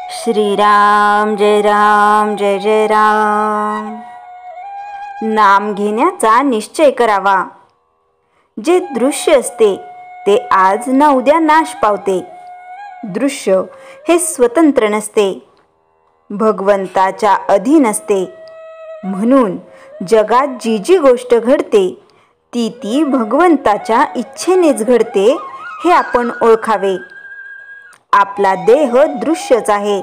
श्रीराम जय राम जय जय राम। नाम घेण्याचा निश्चय करावा। जे दृश्य असते ते आज ना उद्या नाश पावते। दृश्य हे स्वतंत्र नसते, भगवंताच्या अधीन असते। म्हणून जगात जी जी गोष्ट घडते ती ती भगवंताच्या इच्छेनेच घडते हे आपण ओळखावे। आपला देह दृश्यच आहे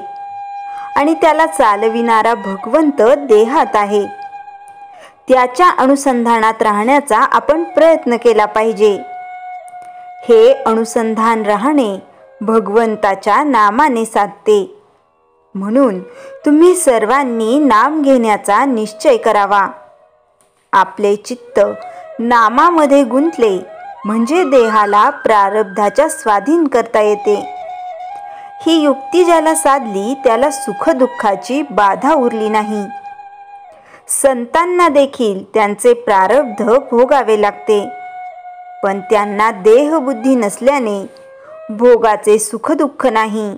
आणि त्याला चालविणारा भगवंत देहात आहे। त्याच्या अनुसंधानात राहण्याचा आपण प्रयत्न केला पाहिजे। हे अनुसंधान राहणे भगवंताच्या नामाने साधते। म्हणून तुम्ही सर्वांनी नाम घेण्याचा निश्चय करावा। आपले चित्त नामामध्ये गुंतले म्हणजे देहाला प्रारब्धाच्या स्वाधीन करता येते। ही युक्ती ज्याला साधली त्याला सुखदुःखाची बाधा उरली नाही। संतांना देखील त्यांचे प्रारब्ध भोगावे लागते, पण त्यांना देहबुद्धी नसल्याने भोगाचे सुखदुःख नाही।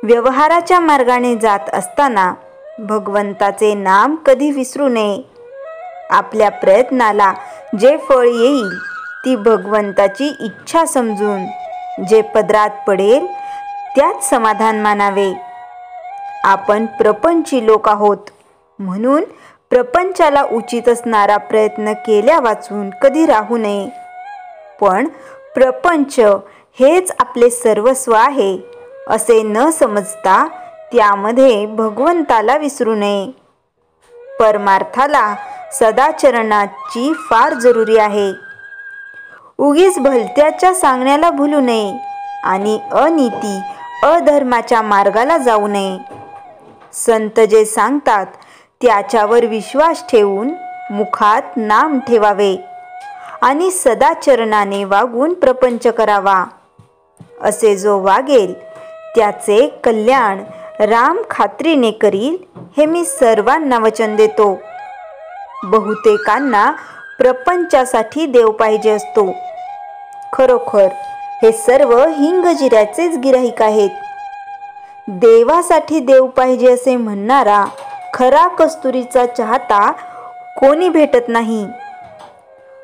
व्यवहाराच्या मार्गाने जात असताना भगवंताचे नाम कधी विसरू नये। आपल्या प्रयत्नाला जे फळ येईल ती भगवंताची इच्छा समजून जे पदरात पडेल त्यात समाधान मानावे। आपण प्रपंची लोक आहोत, म्हणून प्रपंचाला उचित असणारा प्रयत्न केल्या वाचून कधी राहू नये। पण प्रपंच हेच आपले सर्वस्व आहे असे न समजता त्यामध्ये भगवंताला विसरू नये। परमार्थाला सदाचरणाची फार जरुरी आहे। उगीच भलत्याच्या सांगण्याला भुलू नये आणि अनीती अधर्माच्या मार्गाला जाऊ नये। संत जे सांगतात त्याच्यावर विश्वास ठेवून मुखात नाम ठेवावे आणि सदाचरणाने वागून प्रपंच करावा। असे जो वागेल त्याचे कल्याण राम खात्रीने करील हे मी सर्वांना वचन देतो। बहुतेकांना प्रपंचासाठी देव पाहिजे असतो। खरोखर हे सर्व हिंगजिऱ्याचेच गिराहिक आहेत। देवासाठी देव पाहिजे असे म्हणणारा खरा कस्तुरीचा चाहता कोणी भेटत नाही।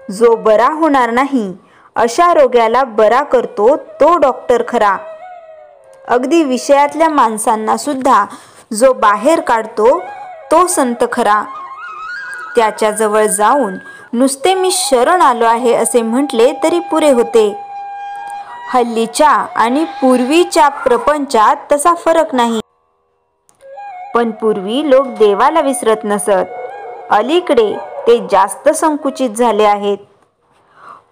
जो बरा होणार नाही अशा रोग्याला बरा करतो तो डॉक्टर खरा। अगदी विषयातल्या माणसांना सुद्धा जो बाहेर काढतो तो संत खरा। त्याच्याजवळ जाऊन नुसते मी शरण आलो आहे असे म्हटले तरी पुरे होते। हल्लीच्या आणि पूर्वीच्या प्रपंचात तसा फरक नाही। पण पूर्वी लोक देवाला विसरत नसत, अलीकडे ते जास्त संकुचित झाले आहेत।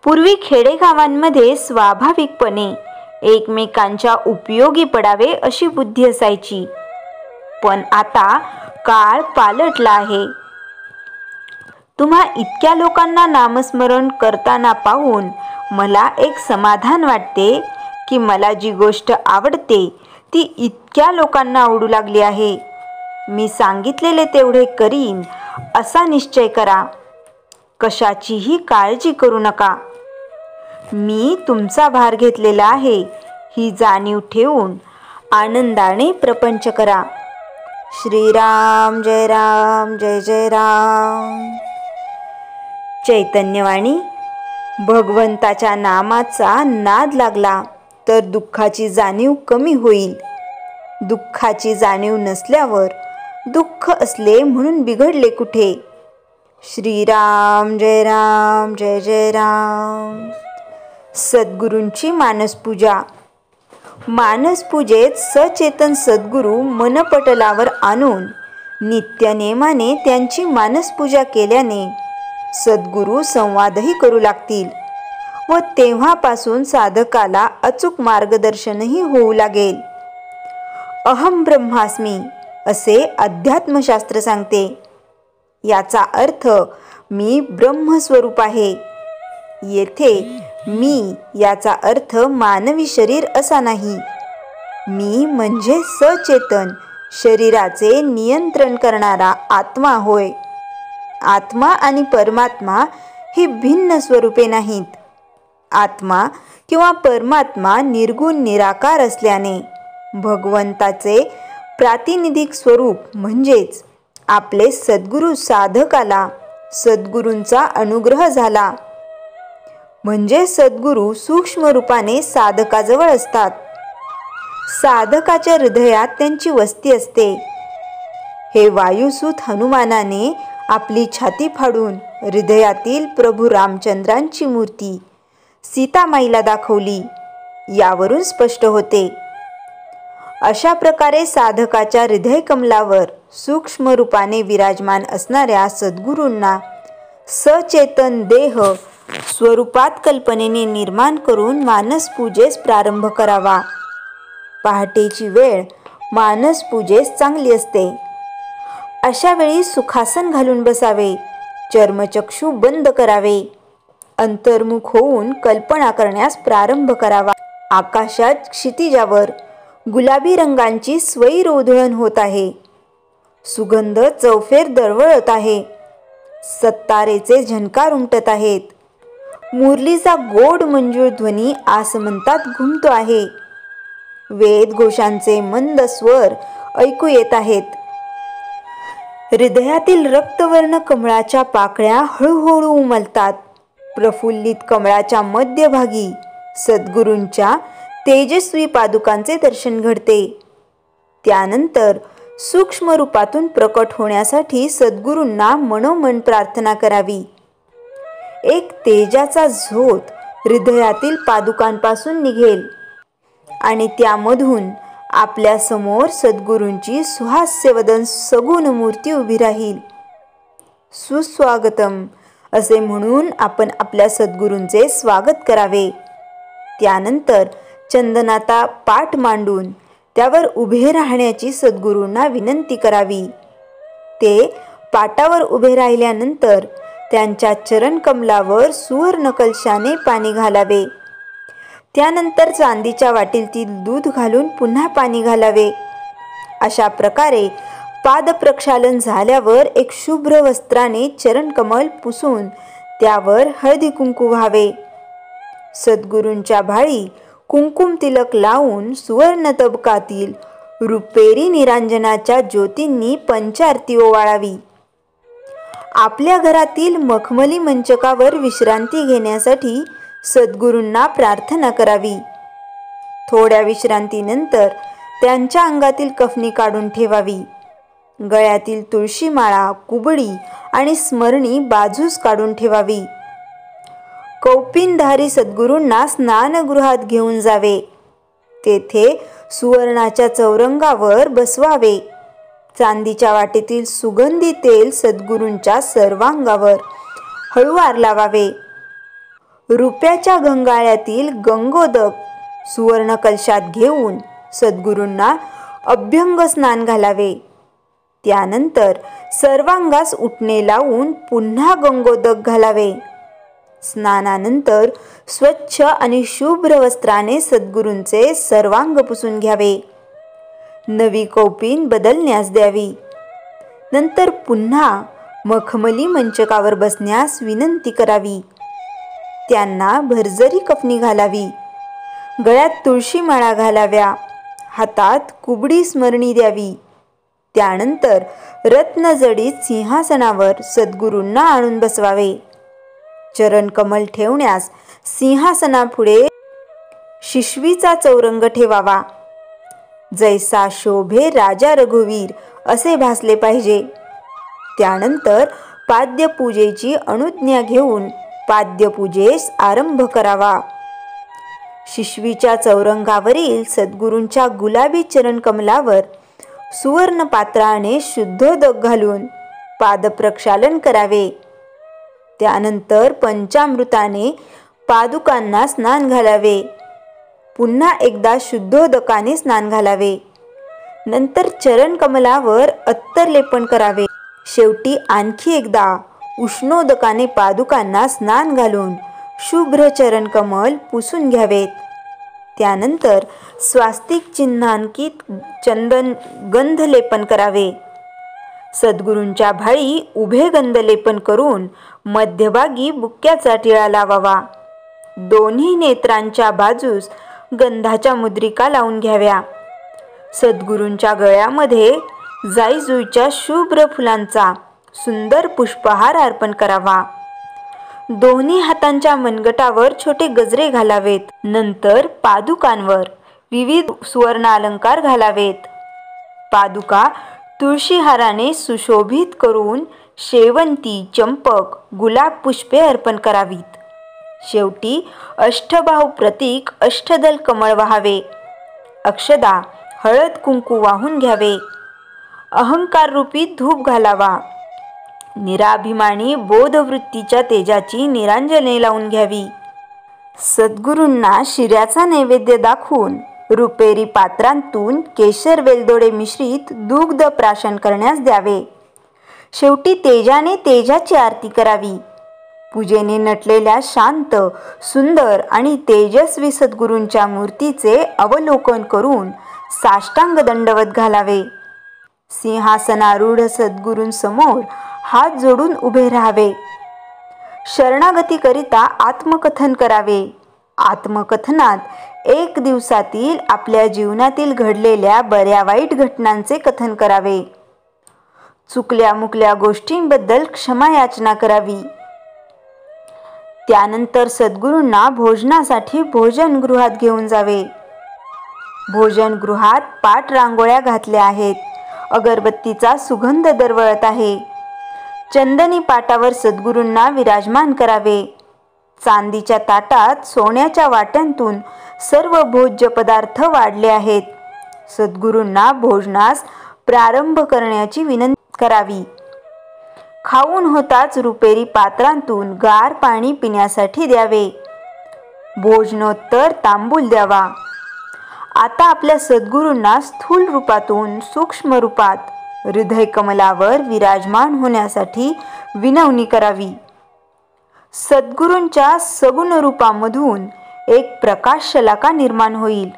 पूर्वी खेडेगावांमध्ये स्वाभाविकपणे एकमेकांच्या उपयोगी पडावे अशी बुद्धी असायची, पण आता काळ पालटला आहे। तुम्हा इतक्या लोकांना नामस्मरण करताना पाहून मला एक समाधान वाटते की मला जी गोष्ट आवडते ती इतक्या लोकांना आवडू लागली आहे। मी सांगितलेले तेवढे करीन असा निश्चय करा। कशाचीही काळजी करू नका। मी तुमचा भार घेतलेला आहे ही जाणीव ठेवून आनंदाने प्रपंच करा। श्रीराम जय राम जय जय राम। चैतन्यवाणी। भगवंताच्या नामाचा नाद लागला तर दुःखाची जाणीव कमी होईल। दुःखाची जाणीव नसल्यावर दुःख असले म्हणून बिघडले कुठे। श्रीराम जय राम जय जय राम। सद्गुरूंची मानसपूजा। मानसपूजेत सचेतन सद्गुरू मनपटलावर आणून नित्यनेमाने त्यांची मानसपूजा केल्याने सद्गुरू संवादही करू लागतील व तेव्हापासून साधकाला अचूक मार्गदर्शनही होऊ लागेल। अहम ब्रह्मास्मी असे अध्यात्मशास्त्र सांगते। याचा अर्थ मी ब्रह्मस्वरूप आहे। येथे मी याचा अर्थ मानवी शरीर असा नाही। मी म्हणजे सचेतन शरीराचे नियंत्रण करणारा आत्मा होय। आत्मा आणि परमात्मा ही भिन्न स्वरूपे नाहीत। आत्मा किंवा परमात्मा निर्गुण निराकार असल्याने भगवंताचे प्रातिनिधिक स्वरूप म्हणजेच आपले सद्गुरू साधकाला सद्गुरूंचा अनुग्रह झाला. म्हणजे सद्गुरू सूक्ष्म रूपाने साधकाजवळ असतात. साधकाच्या हृदयात त्यांची वस्ती असते. हे वायुसूत हनुमानाने आपली छाती फाडून हृदयातील प्रभू रामचंद्रांची मूर्ती सीतामाईला दाखवली यावरून स्पष्ट होते. अशा प्रकारे साधकाच्या हृदय कमलावर सूक्ष्म रूपाने विराजमान असणाऱ्या सद्गुरूंना सचेतन देह स्वरूपात कल्पनेने निर्माण करून मानस पूजेस प्रारंभ करावा. पहाटेची वेळ मानस पूजेस चांगली असते. अशा वेळी सुखासन घालून बसावे. चर्मचक्षु बंद करावे. अंतर्मुख होऊन कल्पना करण्यास प्रारंभ करावा. आकाशात क्षितिजावर गुलाबी रंगांची स्वैर उधळण होत आहे. सुगंध चौफेर दरवळत आहे. सत्तारेचे झणकार उमटत आहेत. मुरलीचा गोड मंजूळ ध्वनी आसमंतात घुमतो आहे. वेद घोषांचे मंद स्वर ऐकू येत आहेत. हृदयातील रक्तवर्ण कमळाच्या पाकळ्या हळूहळू उमलतात. प्रफुल्लित कमळाच्या मध्यभागी सद्गुरूंच्या तेजस्वी पादुकांचे दर्शन घडते. त्यानंतर सूक्ष्म रूपातून प्रकट होण्यासाठी सद्गुरूंना मनोमन प्रार्थना करावी. एक तेजाचा झोत हृदयातील पादुकांपासून निघेल आणि त्यामधून आपल्या समोर सद्गुरूंची सुहास्यवदन सगुण मूर्ती उभी राहील. सुस्वागतम असे म्हणून आपण आपल्या सद्गुरूंचे स्वागत करावे. त्यानंतर चंदनाचा पाट मांडून त्यावर उभे राहण्याची सद्गुरूंना विनंती करावी. ते पाटावर उभे राहिल्यानंतर त्यांच्या चरणकमलावर सुवर्ण कलशाने पाणी घालावे. त्यानंतर चांदीच्या वाटीतील दूध घालून पुन्हा पाणी घालावे. अशा प्रकारे पादप्रक्षालन झाल्यावर एक शुभ्र वस्त्राने चरणकमल पुसून त्यावर हळदी कुंकू व्हावे. सद्गुरूंच्या भाळी कुंकुम तिलक लावून सुवर्ण तबकातील रुपेरी निरांजनाच्या ज्योतींनी पंचारती ओवाळावी. आपल्या घरातील मखमली मंचकावर विश्रांती घेण्यासाठी सद्गुरूंना प्रार्थना करावी. थोड्या विश्रांतीनंतर त्यांच्या अंगातील कफनी काढून ठेवावी. गळ्यातील तुळशीमाळा, कुबडी आणि स्मरणी बाजूस काढून ठेवावी. कौपिनधारी सद्गुरूंना स्नानगृहात घेऊन जावे. तेथे सुवर्णाच्या चौरंगावर बसवावे. चांदीच्या वाटेतील सुगंधी तेल सद्गुरूंच्या सर्वांगावर हळूवार लावावे. रुप्याच्या गंगाळ्यातील गंगोदक सुवर्ण कलशात घेऊन सद्गुरूंना अभ्यंग स्नान घालावे. त्यानंतर सर्वांगास उटणे लावून पुन्हा गंगोदक घालावे. स्नानानंतर स्वच्छ आणि शुभ्र वस्त्राने सद्गुरूंचे सर्वांग पुसून घ्यावे. नवी कौपीन बदलण्यास द्यावी. नंतर पुन्हा मखमली मंचकावर बसण्यास विनंती करावी. त्यांना भरजरी कफनी घालावी. गळ्यात तुळशीमाळा घालाव्या. हातात कुबडी स्मरणी द्यावी. त्यानंतर रत्नजडीत सिंहासनावर सद्गुरूंना आणून बसवावे. चरणकमल ठेवण्यास सिंहासनापुढे शिशवीचा चौरंग ठेवावा. जैसा शोभे राजा रघुवीर असे भासले पाहिजे. त्यानंतर पाद्यपूजेची अनुज्ञा घेऊन पाद्यपूजेस आरंभ करावा. शिशवीच्या चौरंगावरील सद्गुरूंच्या गुलाबी चरणकमलावर सुवर्ण पात्राने शुद्धोदक घालून पादप्रक्षालन करावे. त्यानंतर पंचामृताने पादुकांना स्नान घालावे. पुन्हा एकदा शुद्धोदकाने स्नान घालावे. नंतर चरणकमलावर अत्तर लेपन करावे. शेवटी आणखी एकदा उष्णोदकाने पादुकांना स्नान घालून शुभ्र चरणकमल पुसून घ्यावेत. त्यानंतर स्वास्तिक चिन्हांकित चंदन गंधलेपन करावे. सद्गुरूंच्या भाळी उभे गंधलेपन करून मध्यभागी बुक्क्याचा टिळा लावावा. दोन्ही नेत्रांच्या बाजूस गंधाच्या मुद्रिका लावून घ्याव्या. सद्गुरूंच्या गळ्यामध्ये जाईजुईच्या शुभ्र फुलांचा सुंदर पुष्पहार अर्पण करावा. दोन्ही हातांच्या मनगटावर छोटे गजरे घालावेत. नंतर पादुकांवर विविध सुवर्ण अलंकार घालावेत. पादुका तुळशी हाराने सुशोभित करून शेवंती, चंपक, गुलाब पुष्पे अर्पण करावीत. शेवटी अष्टबाहू प्रतीक अष्टदल कमळ वाहावे. अक्षदा, हळद कुंकू वाहून घ्यावे. अहंकार रूपी धूप घालावा. निराभिमानी बोधवृत्तीच्या तेजाची निरांजने लावून घ्यावी. सद्गुरूंना शिऱ्याचा नैवेद्य दाखवून रुपेरी पात्रांतून केशर वेलदोडे मिश्रित दुग्ध प्राशन करण्यास द्यावे. शेवटी तेजाने तेजाची आरती करावी. पूजेने नटलेल्या शांत, सुंदर आणि तेजस्वी सद्गुरूंच्या मूर्तीचे अवलोकन करून साष्टांग दंडवत घालावे. सिंहासनारूढ सद्गुरूंसमोर हात जोडून उभे राहावे. शरणागतीकरिता आत्मकथन करावे. आत्मकथनात एक दिवसातील आपल्या जीवनातील घडलेल्या बऱ्या वाईट घटनांचे कथन करावे. चुकल्या मुकल्या गोष्टींबद्दल क्षमायाचना करावी. त्यानंतर सद्गुरूंना भोजनासाठी भोजनगृहात घेऊन जावे. भोजनगृहात पाट रांगोळ्या घातल्या आहेत. अगरबत्तीचा सुगंध दरवळत आहे. चंदनी पाटावर सद्गुरूंना विराजमान करावे. चांदीच्या ताटात सोन्याच्या वाट्यांतून सर्व भोज्य पदार्थ वाढले आहेत. सद्गुरूंना भोजनास प्रारंभ करण्याची विनंती करावी. खाऊन होताच रुपेरी पात्रांतून गार पाणी पिण्यासाठी द्यावे. भोजनोत्तर तांबूल द्यावा. आता आपल्या सद्गुरूंना स्थूल रूपातून सूक्ष्म रूपात हृदय कमलावर विराजमान होण्यासाठी विनवणी करावी. सद्गुरूंच्या सगुण रूपामधून एक प्रकाश शलाका निर्माण होईल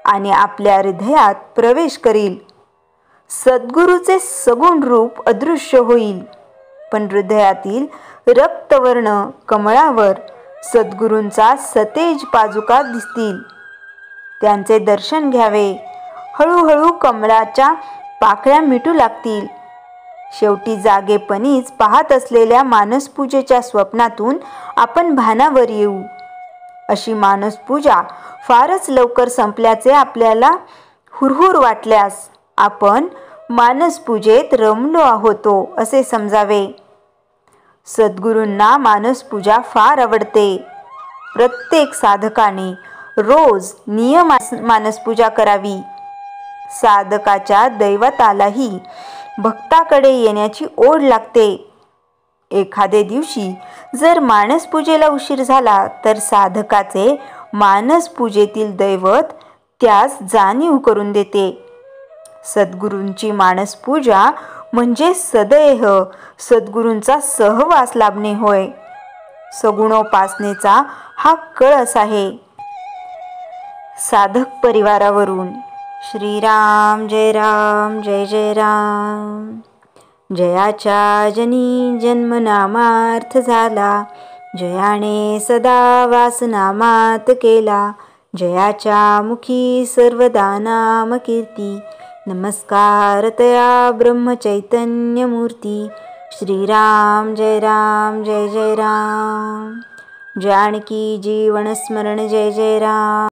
आणि आपल्या हृदयात प्रवेश करील. सद्गुरूचे सगुण रूप अदृश्य होईल, पण हृदयातील रक्तवर्ण कमळावर सद्गुरूंचा सतेज पाजुका दिसतील. त्यांचे दर्शन घ्यावे. हळूहळू कमळाच्या पाकळ्या मिटू लागतील. शेवटी जागेपणीच पाहत असलेल्या मानसपूजेच्या स्वप्नातून आपण भानावर येऊ. अशी मानसपूजा फारच लवकर संपल्याचे आपल्याला हुरहुर वाटल्यास आपण मानसपूजेत रमलो आहोतो असे समजावे. सद्गुरूंना मानसपूजा फार आवडते. प्रत्येक साधकाने रोज मानसपूजा करावी. साधकाच्या दैवतालाही भक्ताकडे येण्याची ओढ लागते. एखाद्या दिवशी जर मानसपूजेला उशीर झाला तर साधकाचे मानसपूजेतील दैवत त्यास जाणीव करून देते. सद्गुरूंची मानसपूजा म्हणजे सदैह सद्गुरूंचा सहवास लाभणे होय. सगुणोपासनेचा हा कळस आहे. साधक परिवारावरून श्रीराम जय राम जय जय राम. जयाच्या जनी जन्मनामार्थ झाला. जयाने सदा वासनामात केला. जयाच्या मुखी सर्वदा नाम कीर्ती. नमस्कार तया ब्रह्मचैतन्य मूर्ती. श्रीराम जय राम जय जय राम. जानकी जीवन स्मरण जय जय राम.